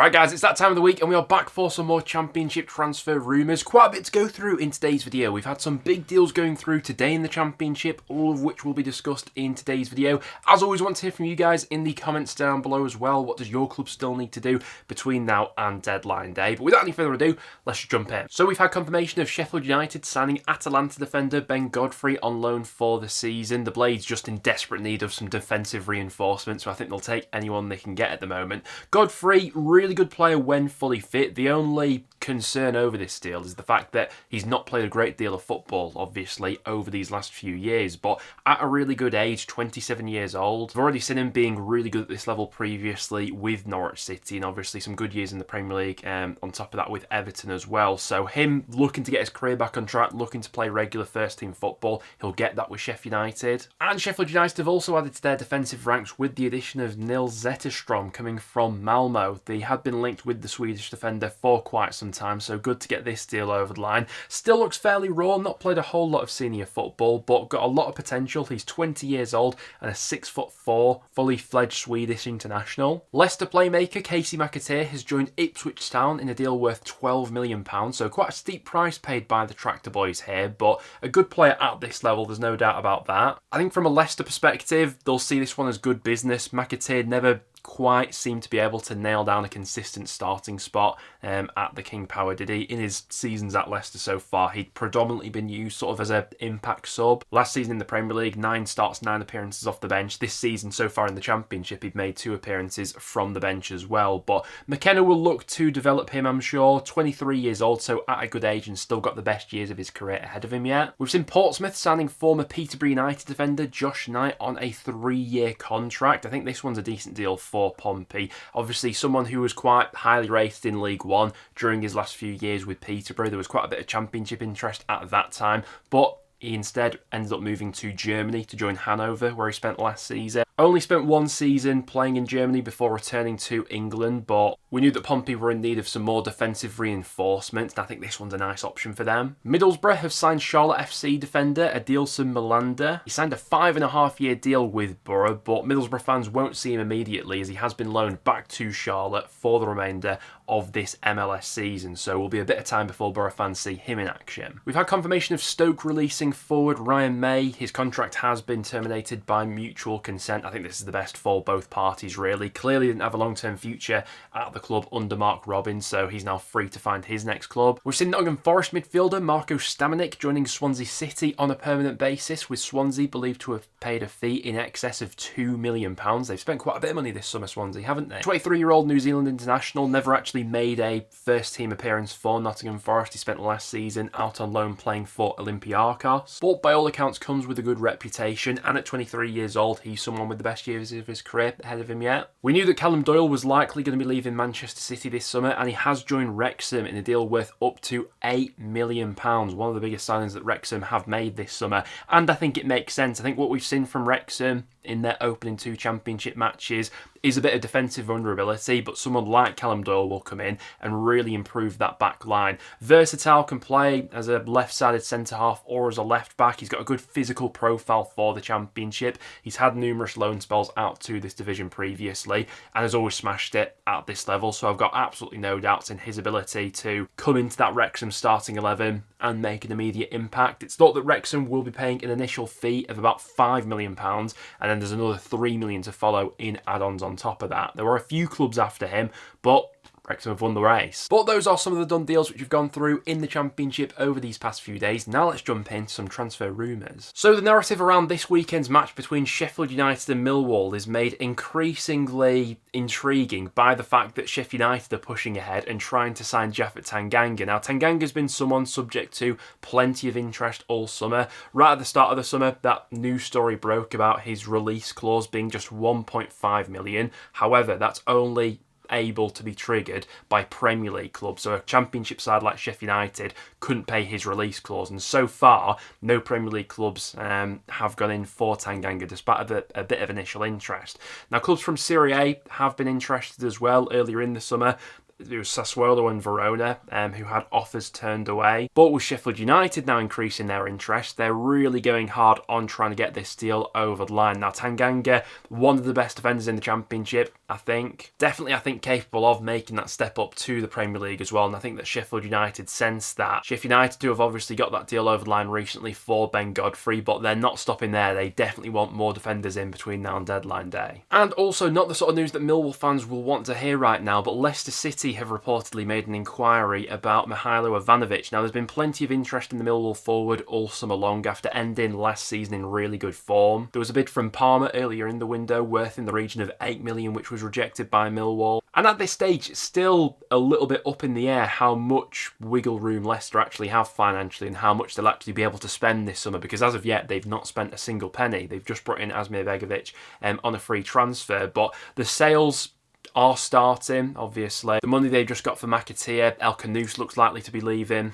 Right guys, it's that time of the week and we are back for some more Championship transfer rumours. Quite a bit to go through in today's video. We've had some big deals going through today in the Championship, all of which will be discussed in today's video. As always, I want to hear from you guys in the comments down below as well. What does your club still need to do between now and deadline day? But without any further ado, let's just jump in. So we've had confirmation of Sheffield United signing Atalanta defender Ben Godfrey on loan for the season. The Blades just in desperate need of some defensive reinforcement, so I think they'll take anyone they can get at the moment. Godfrey, really good player when fully fit. The only concern over this deal is the fact that he's not played a great deal of football, obviously, over these last few years, but at a really good age, 27 years old. I've already seen him being really good at this level previously with Norwich City, and obviously some good years in the Premier League on top of that with Everton as well. So him looking to get his career back on track, looking to play regular first team football, he'll get that with Sheffield United. And Sheffield United have also added to their defensive ranks with the addition of Nils Zetterstrom coming from Malmo. They had been linked with the Swedish defender for quite some time, so good to get this deal over the line. Still looks fairly raw, not played a whole lot of senior football, but got a lot of potential. He's 20 years old and a 6'4", fully fledged Swedish international. Leicester playmaker Casey McAteer has joined Ipswich Town in a deal worth £12 million, so quite a steep price paid by the Tractor Boys here, but a good player at this level, there's no doubt about that. I think from a Leicester perspective, they'll see this one as good business. McAteer never quite seemed to be able to nail down a consistent starting spot at the King Power, did he? In his seasons at Leicester so far, he'd predominantly been used sort of as an impact sub. Last season in the Premier League, 9 starts, 9 appearances off the bench. This season so far in the Championship, he'd made 2 appearances from the bench as well. But McKenna will look to develop him, I'm sure. 23 years old, so at a good age and still got the best years of his career ahead of him yet. We've seen Portsmouth signing former Peterborough United defender Josh Knight on a 3-year contract. I think this one's a decent deal for Pompey. Obviously someone who was quite highly rated in League One during his last few years with Peterborough. There was quite a bit of Championship interest at that time, but he instead ended up moving to Germany to join Hanover, where he spent last season. Only spent 1 season playing in Germany before returning to England, but we knew that Pompey were in need of some more defensive reinforcement, and I think this one's a nice option for them. Middlesbrough have signed Charlotte FC defender Adilson Malander. He signed a 5.5-year deal with Borough, but Middlesbrough fans won't see him immediately as he has been loaned back to Charlotte for the remainder of this MLS season, so will be a bit of time before Borough fans see him in action. We've had confirmation of Stoke releasing forward Ryan May. His contract has been terminated by mutual consent. I think this is the best for both parties, really. Clearly didn't have a long-term future at the club under Mark Robins, so he's now free to find his next club. We've seen Nottingham Forest midfielder Marco Stamanik joining Swansea City on a permanent basis, with Swansea believed to have paid a fee in excess of £2 million. They've spent quite a bit of money this summer, Swansea, haven't they? 23-year-old New Zealand international never actually made a first-team appearance for Nottingham Forest. He spent last season out on loan playing for Olympiacos, but by all accounts comes with a good reputation, and at 23 years old, he's someone with the best years of his career ahead of him yet. We knew that Callum Doyle was likely going to be leaving Manchester City this summer, and he has joined Wrexham in a deal worth up to £8 million. One of the biggest signings that Wrexham have made this summer, and I think it makes sense. I think what we've seen from Wrexham in their opening 2 Championship matches is a bit of defensive vulnerability, but someone like Callum Doyle will come in and really improve that back line. Versatile, can play as a left-sided centre-half or as a left-back. He's got a good physical profile for the Championship. He's had numerous loan spells out to this division previously and has always smashed it at this level, so I've got absolutely no doubts in his ability to come into that Wrexham starting 11 and make an immediate impact. It's thought that Wrexham will be paying an initial fee of about £5 million, and then there's another £3 million to follow in add-ons on top of that. There were a few clubs after him, but Wrexham have won the race. But those are some of the done deals which have gone through in the Championship over these past few days. Now let's jump into some transfer rumours. So the narrative around this weekend's match between Sheffield United and Millwall is made increasingly intriguing by the fact that Sheffield United are pushing ahead and trying to sign Japhet Tanganga. Now Tanganga's been someone subject to plenty of interest all summer. Right at the start of the summer, that news story broke about his release clause being just 1.5 million. However, that's only able to be triggered by Premier League clubs. So a Championship side like Sheffield United couldn't pay his release clause, and so far no Premier League clubs have gone in for Tanganga despite a bit of initial interest. Now clubs from Serie A have been interested as well earlier in the summer. it was Sassuolo and Verona who had offers turned away. But with Sheffield United now increasing their interest, they're really going hard on trying to get this deal over the line. Now, Tanganga, one of the best defenders in the Championship, I think. Definitely, I think, capable of making that step up to the Premier League as well. And I think that Sheffield United sense that. Sheffield United do have obviously got that deal over the line recently for Ben Godfrey, but they're not stopping there. They definitely want more defenders in between now and deadline day. And also, not the sort of news that Millwall fans will want to hear right now, but Leicester City have reportedly made an inquiry about Mihailo Ivanovic. Now, there's been plenty of interest in the Millwall forward all summer long after ending last season in really good form. There was a bid from Parma earlier in the window worth in the region of 8 million, which was rejected by Millwall. And at this stage, it's still a little bit up in the air how much wiggle room Leicester actually have financially and how much they'll actually be able to spend this summer, because as of yet, they've not spent a single penny. They've just brought in Metovvic on a free transfer, but the sales are starting, obviously. The money they've just got for McAteer, El Canouse looks likely to be leaving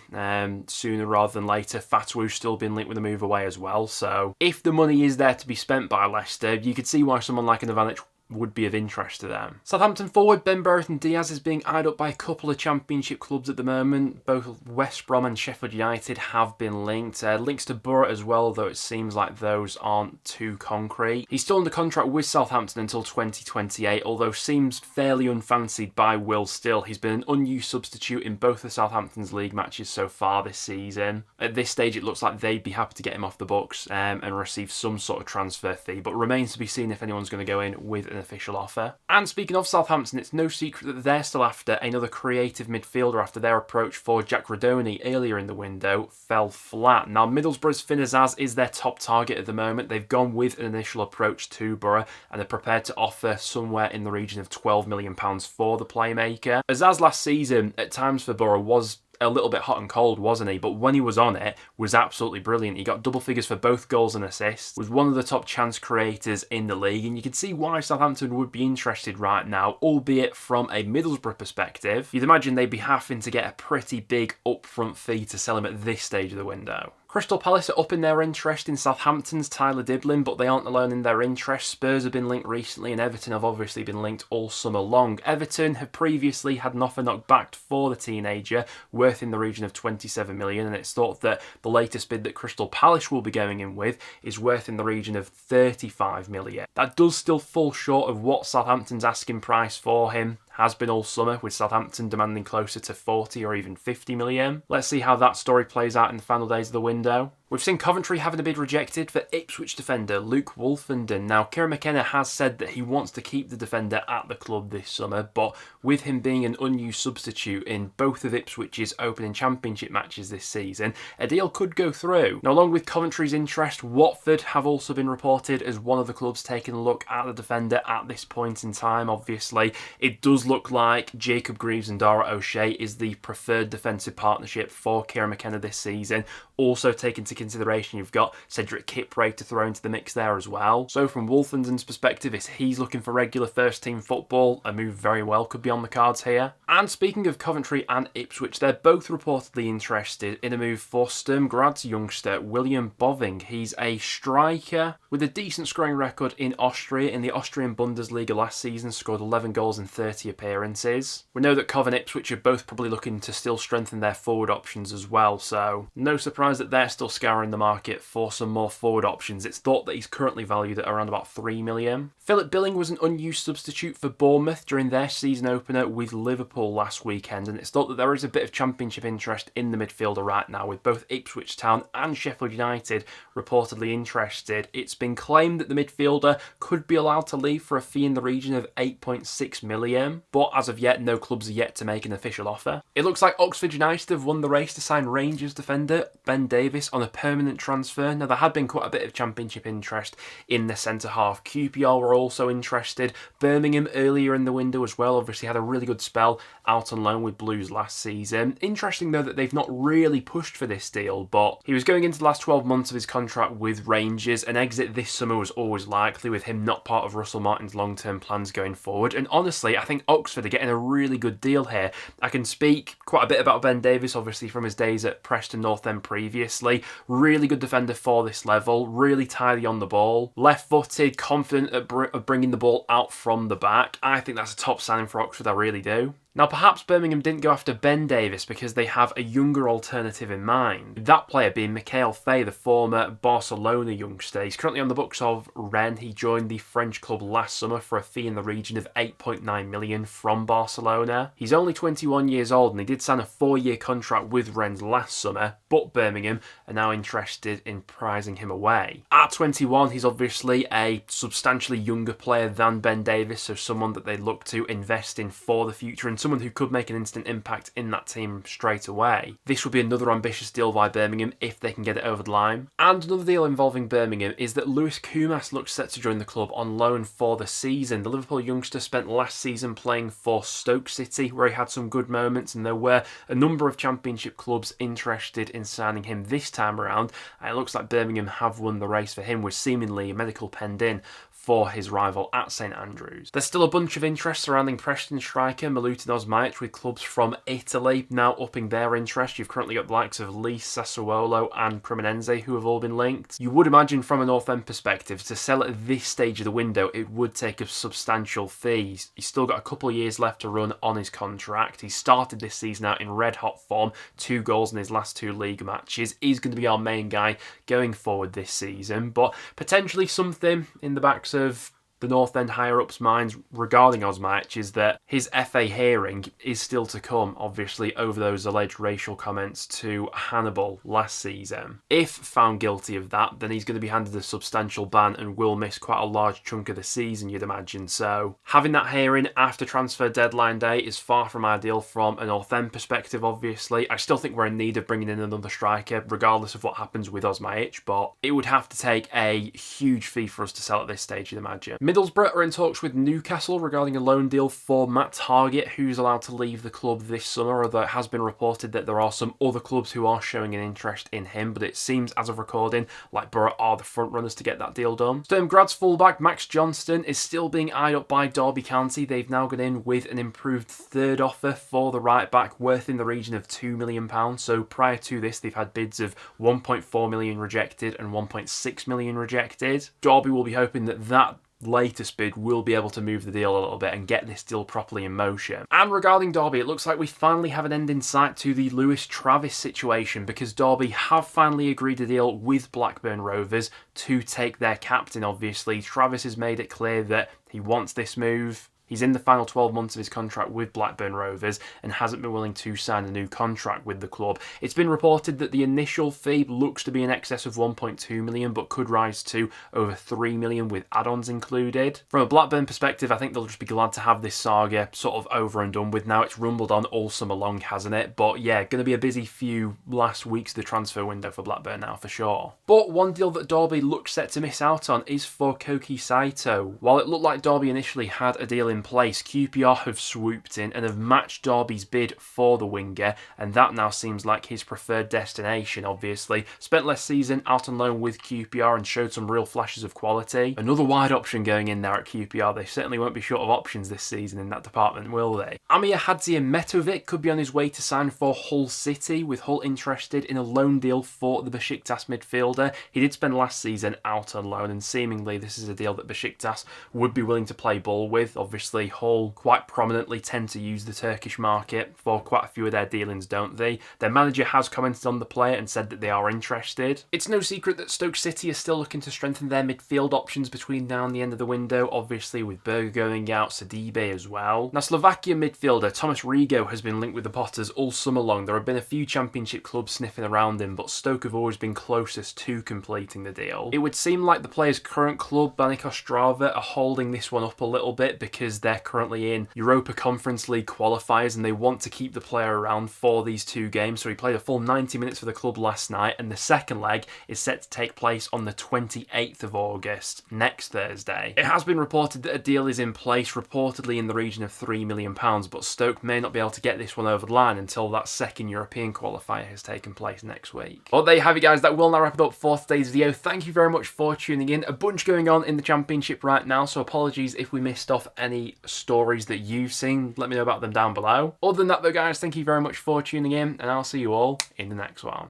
sooner rather than later. Fatwu's still been linked with a move away as well. So if the money is there to be spent by Leicester, you could see why someone like an Ivanovic would be of interest to them. Southampton forward Ben Brereton-Diaz is being eyed up by a couple of Championship clubs at the moment. Both West Brom and Sheffield United have been linked. Links to Borough as well, though it seems like those aren't too concrete. He's still under contract with Southampton until 2028, although seems fairly unfancied by Will still. He's been an unused substitute in both of Southampton's league matches so far this season. At this stage, it looks like they'd be happy to get him off the books and receive some sort of transfer fee, but remains to be seen if anyone's going to go in with an official offer. And speaking of Southampton, it's no secret that they're still after another creative midfielder after their approach for Jack Rodoni earlier in the window fell flat. Now, Middlesbrough's Finn Azaz is their top target at the moment. They've gone with an initial approach to Borough and are prepared to offer somewhere in the region of £12 million for the playmaker. Azaz last season, at times for Borough, was a little bit hot and cold, wasn't he? But when he was on it, was absolutely brilliant. He got double figures for both goals and assists, was one of the top chance creators in the league, and you can see why Southampton would be interested right now, albeit from a Middlesbrough perspective. You'd imagine they'd be having to get a pretty big upfront fee to sell him at this stage of the window. Crystal Palace are up in their interest in Southampton's Tyler Diblin, but they aren't alone in their interest. Spurs have been linked recently and Everton have obviously been linked all summer long. Everton have previously had an offer knocked back for the teenager, worth in the region of 27 million, and it's thought that the latest bid that Crystal Palace will be going in with is worth in the region of 35 million. That does still fall short of what Southampton's asking price for him has been all summer, with Southampton demanding closer to 40 or even 50 million. Let's see how that story plays out in the final days of the window. We've seen Coventry having a bid rejected for Ipswich defender Luke Wolfendon. Now, Kieran McKenna has said that he wants to keep the defender at the club this summer, but with him being an unused substitute in both of Ipswich's opening Championship matches this season, a deal could go through. Now, along with Coventry's interest, Watford have also been reported as one of the clubs taking a look at the defender at this point in time. Obviously, it does look like Jacob Greaves and Dara O'Shea is the preferred defensive partnership for Kieran McKenna this season. Also taken into consideration, you've got Cedric Kipray to throw into the mix there as well. So from Wolfendon's perspective, if he's looking for regular first team football, a move very well could be on the cards here. And speaking of Coventry and Ipswich, they're both reportedly interested in a move for Sturm Grad's youngster William Boving. He's a striker with a decent scoring record in Austria. In the Austrian Bundesliga last season, scored 11 goals in 30 appearances. We know that Cov and Ipswich are both probably looking to still strengthen their forward options as well, so no surprise that they're still scouring the market for some more forward options. It's thought that he's currently valued at around about 3 million. Philip Billing was an unused substitute for Bournemouth during their season opener with Liverpool last weekend, and it's thought that there is a bit of Championship interest in the midfielder right now, with both Ipswich Town and Sheffield United reportedly interested. It's been claimed that the midfielder could be allowed to leave for a fee in the region of 8.6 million, but as of yet, no clubs are yet to make an official offer. It looks like Oxford United have won the race to sign Rangers defender Ben Davies on a permanent transfer. Now, there had been quite a bit of Championship interest in the centre-half. QPR were also interested. Birmingham earlier in the window as well, obviously had a really good spell out on loan with Blues last season. Interesting though that they've not really pushed for this deal, but he was going into the last 12 months of his contract with Rangers. An exit this summer was always likely, with him not part of Russell Martin's long-term plans going forward. And honestly, I think Oxford are getting a really good deal here. I can speak quite a bit about Ben Davies, obviously from his days at Preston North End previously. Really good defender for this level, really tidy on the ball, left-footed, confident at bringing the ball out from the back. I think that's a top signing for Oxford, I really do. Now, perhaps Birmingham didn't go after Ben Davies because they have a younger alternative in mind. That player being Faya, the former Barcelona youngster. He's currently on the books of Rennes. He joined the French club last summer for a fee in the region of 8.9 million from Barcelona. He's only 21 years old and he did sign a 4-year contract with Rennes last summer, but Birmingham are now interested in prizing him away. At 21, he's obviously a substantially younger player than Ben Davies, so someone that they look to invest in for the future and someone who could make an instant impact in that team straight away. This would be another ambitious deal by Birmingham if they can get it over the line. And another deal involving Birmingham is that Kumas looks set to join the club on loan for the season. The Liverpool youngster spent last season playing for Stoke City, where he had some good moments, and there were a number of Championship clubs interested in signing him this time around. And it looks like Birmingham have won the race for him, with seemingly a medical penned in for his rival at St Andrews. There's still a bunch of interest surrounding Preston striker Milutin Osmic, with clubs from Italy now upping their interest. You've currently got the likes of Lecce, Sassuolo and Cremonese who have all been linked. You would imagine from a North End perspective, to sell at this stage of the window, it would take a substantial fee. He's still got a couple of years left to run on his contract. He started this season out in red hot form, 2 goals in his last 2 league matches. He's going to be our main guy going forward this season, but potentially something in the backs of the North End higher-ups' minds regarding Osmic is that his FA hearing is still to come, obviously, over those alleged racial comments to Hannibal last season. If found guilty of that, then he's going to be handed a substantial ban and will miss quite a large chunk of the season, you'd imagine. So having that hearing after transfer deadline day is far from ideal from a North End perspective, obviously. I still think we're in need of bringing in another striker, regardless of what happens with Osmic, but it would have to take a huge fee for us to sell at this stage, you'd imagine. Middlesbrough are in talks with Newcastle regarding a loan deal for Matt Targett, who's allowed to leave the club this summer, although it has been reported that there are some other clubs who are showing an interest in him, but it seems, as of recording, like Borough are the front runners to get that deal done. Sturm Grad's fullback Max Johnston is still being eyed up by Derby County. They've now gone in with an improved third offer for the right back worth in the region of £2 million. So prior to this, they've had bids of 1.4 million rejected and 1.6 million rejected. Derby will be hoping that that latest bid will be able to move the deal a little bit and get this deal properly in motion. And regarding Derby, it looks like we finally have an end in sight to the Lewis Travis situation, because Derby have finally agreed a deal with Blackburn Rovers to take their captain, obviously. Travis has made it clear that he wants this move. He's in the final 12 months of his contract with Blackburn Rovers and hasn't been willing to sign a new contract with the club. It's been reported that the initial fee looks to be in excess of 1.2 million, but could rise to over 3 million with add-ons included. From a Blackburn perspective, I think they'll just be glad to have this saga sort of over and done with now. It's rumbled on all summer long, hasn't it? But yeah, going to be a busy few last weeks of the transfer window for Blackburn now, for sure. But one deal that Derby looks set to miss out on is for Koki Saito. While it looked like Derby initially had a deal in place, QPR have swooped in and have matched Derby's bid for the winger, and that now seems like his preferred destination, obviously. Spent last season out on loan with QPR and showed some real flashes of quality. Another wide option going in there at QPR. They certainly won't be short of options this season in that department, will they? Amir Hadzi and Metovvic could be on his way to sign for Hull City, with Hull interested in a loan deal for the Besiktas midfielder. He did spend last season out on loan, and seemingly this is a deal that Besiktas would be willing to play ball with. Obviously, Hull quite prominently tend to use the Turkish market for quite a few of their dealings, don't they? Their manager has commented on the player and said that they are interested. It's no secret that Stoke City are still looking to strengthen their midfield options between now and the end of the window, obviously with Berger going out, Sidibe as well. Now, Slovakia midfielder Thomas Rigo has been linked with the Potters all summer long. There have been a few Championship clubs sniffing around him, but Stoke have always been closest to completing the deal. It would seem like the player's current club, Banik Ostrava, are holding this one up a little bit because they're currently in Europa Conference League qualifiers and they want to keep the player around for these 2 games. So he played a full 90 minutes for the club last night, and the second leg is set to take place on the 28th of August, next Thursday. It has been reported that a deal is in place, reportedly in the region of £3 million, but Stoke may not be able to get this one over the line until that second European qualifier has taken place next week. Well, there you have it, guys. That will now wrap it up for today's video. Thank you very much for tuning in. A bunch going on in the Championship right now, so apologies if we missed off any stories that you've seen. Let me know about them down below. Other than that though, guys, thank you very much for tuning in, and I'll see you all in the next one.